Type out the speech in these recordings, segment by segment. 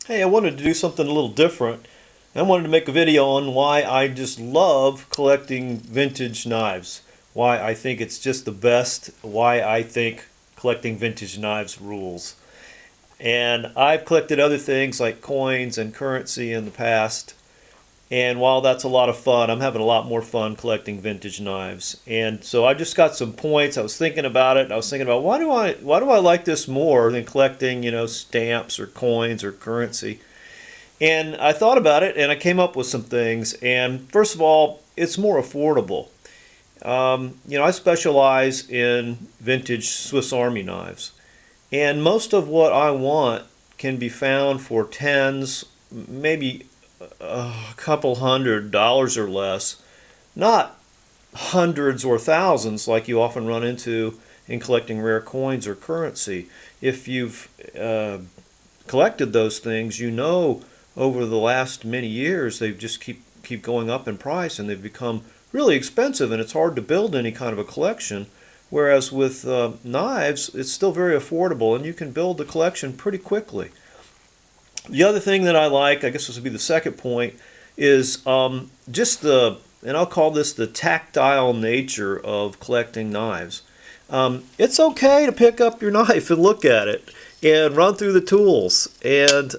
Hey, I wanted to do something a little different. I wanted to make a video on why I just love collecting vintage knives. Why I think it's just the best. Why I think collecting vintage knives rules. And I've collected other things like coins and currency in the past. And while that's a lot of fun, I'm having a lot more fun collecting vintage knives. And so I just got some points. I was thinking about it. I was thinking about why do I like this more than collecting, stamps or coins or currency. And I thought about it and I came up with some things. And first of all, it's more affordable. I specialize in vintage Swiss Army knives. And most of what I want can be found for tens, maybe a couple $100 or less, not hundreds or thousands like you often run into in collecting rare coins or currency. If you've collected those things, over the last many years they've just keep going up in price and they've become really expensive and it's hard to build any kind of a collection. Whereas with knives, it's still very affordable and you can build a collection pretty quickly. The other thing that I like, I guess this would be the second point, is just and I'll call this the tactile nature of collecting knives. It's okay to pick up your knife and look at it and run through the tools. And,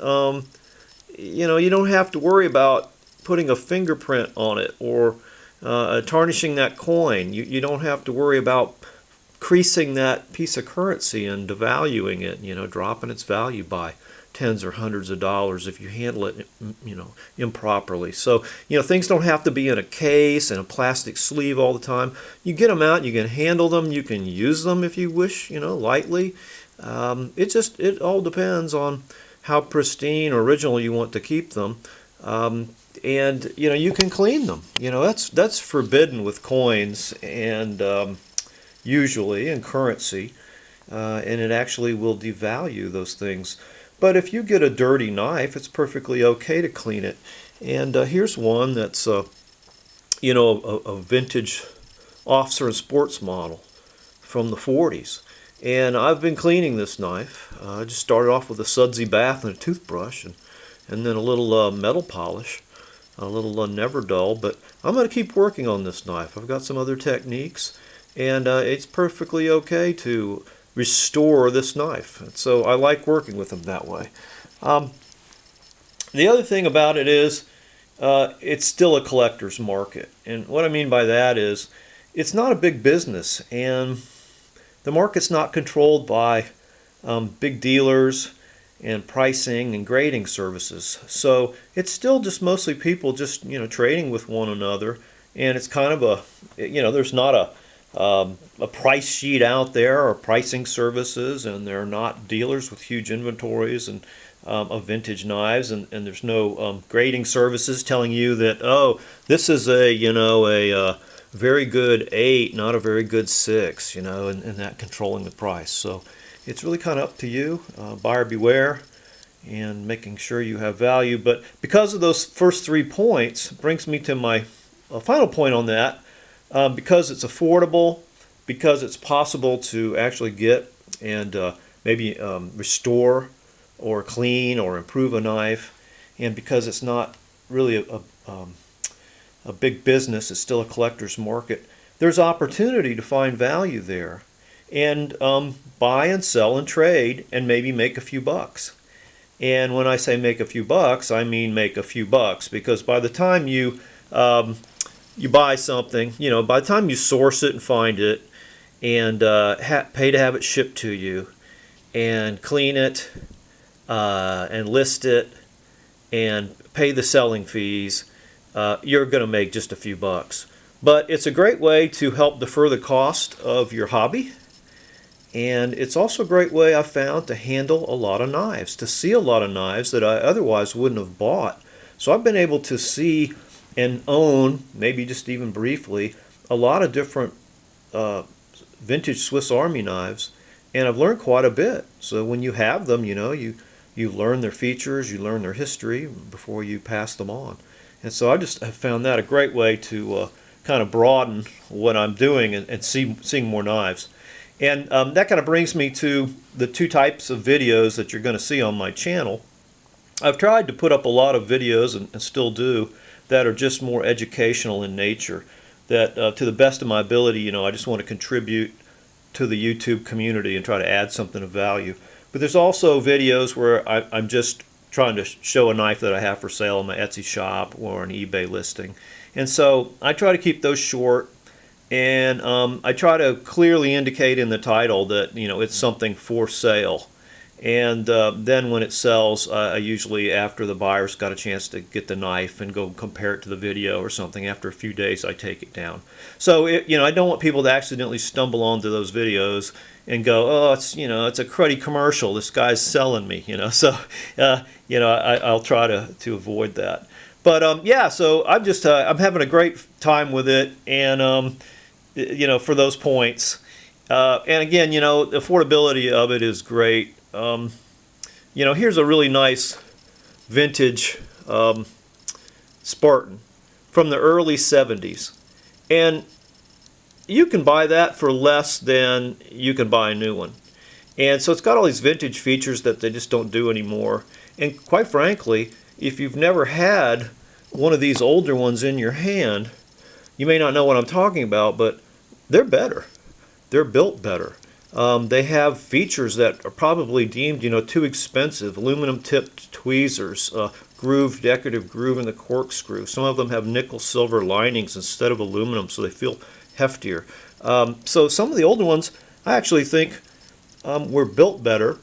you don't have to worry about putting a fingerprint on it or tarnishing that coin. You don't have to worry about creasing that piece of currency and devaluing it, dropping its value by tens or hundreds of dollars if you handle it, improperly. So, things don't have to be in a case and a plastic sleeve all the time. You get them out, you can handle them, you can use them if you wish, lightly. It all depends on how pristine or original you want to keep them. And you can clean them. That's forbidden with coins and usually in currency, and it actually will devalue those things. But if you get a dirty knife, it's perfectly okay to clean it. And here's one that's a vintage officer and sports model from the 40s. And I've been cleaning this knife. I just started off with a sudsy bath and a toothbrush, and then a little metal polish, a little never dull. But I'm going to keep working on this knife. I've got some other techniques, and it's perfectly okay to restore this knife. And so I like working with them that way. The other thing about it is it's still a collector's market. And what I mean by that is it's not a big business, and the market's not controlled by big dealers and pricing and grading services. So it's still just mostly people just trading with one another, and it's kind of there's not a price sheet out there or pricing services, and there are not dealers with huge inventories and of vintage knives, and there's no grading services telling you that, oh, this is a very good 8, not a very good 6, and that controlling the price. So it's really kind of up to you, buyer beware, and making sure you have value. But because of those first 3 points, brings me to my final point on that. Because it's affordable, because it's possible to actually get and maybe restore or clean or improve a knife, and because it's not really a big business, it's still a collector's market, there's opportunity to find value there and buy and sell and trade and maybe make a few bucks. And when I say make a few bucks, I mean make a few bucks, because by the time you buy something, by the time you source it and find it and pay to have it shipped to you and clean it and list it and pay the selling fees, you're going to make just a few bucks. But it's a great way to help defer the cost of your hobby. And it's also a great way, I've found, to handle a lot of knives, to see a lot of knives that I otherwise wouldn't have bought. So I've been able to see and own, maybe just even briefly, a lot of different vintage Swiss Army knives, and I've learned quite a bit. So when you have them, you learn their features, you learn their history before you pass them on. And so I just have found that a great way to kind of broaden what I'm doing and seeing more knives. And that kind of brings me to the 2 types of videos that you're going to see on my channel. I've tried to put up a lot of videos, and still do, that are just more educational in nature. That to the best of my ability, you know, I just want to contribute to the YouTube community and try to add something of value. But there's also videos where I'm just trying to show a knife that I have for sale on my Etsy shop or an eBay listing. And so I try to keep those short, and I try to clearly indicate in the title that, you know, it's something for sale. And then when it sells, I usually, after the buyer's got a chance to get the knife and go compare it to the video or something, after a few days I take it down. So you know, I don't want people to accidentally stumble onto those videos and go, oh, it's, you know, it's a cruddy commercial, this guy's selling me, you know. So you know, I'll try to avoid that. But yeah, so I'm having a great time with it, and you know, for those points. And again, you know, the affordability of it is great. You know, here's a really nice vintage Spartan from the early 70s. And you can buy that for less than you can buy a new one. And so it's got all these vintage features that they just don't do anymore. And quite frankly, if you've never had one of these older ones in your hand, you may not know what I'm talking about, but they're better. They're built better. They have features that are probably deemed, you know, too expensive. Aluminum tipped tweezers, decorative groove in the corkscrew. Some of them have nickel silver linings instead of aluminum, so they feel heftier. So some of the older ones, I actually think, were built better.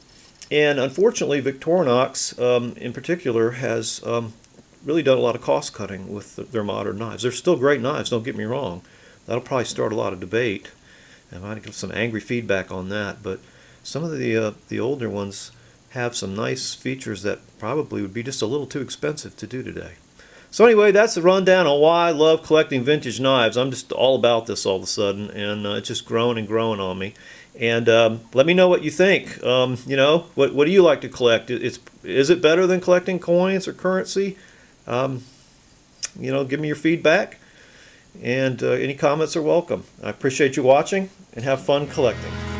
And unfortunately, Victorinox in particular has really done a lot of cost cutting with their modern knives. They're still great knives, don't get me wrong. That'll probably start a lot of debate. I might get some angry feedback on that, but some of the older ones have some nice features that probably would be just a little too expensive to do today. So anyway, that's the rundown on why I love collecting vintage knives. I'm just all about this all of a sudden, and it's just growing and growing on me. And let me know what you think. You know, what do you like to collect? Is it better than collecting coins or currency? You know, give me your feedback. And any comments are welcome. I appreciate you watching, and have fun collecting.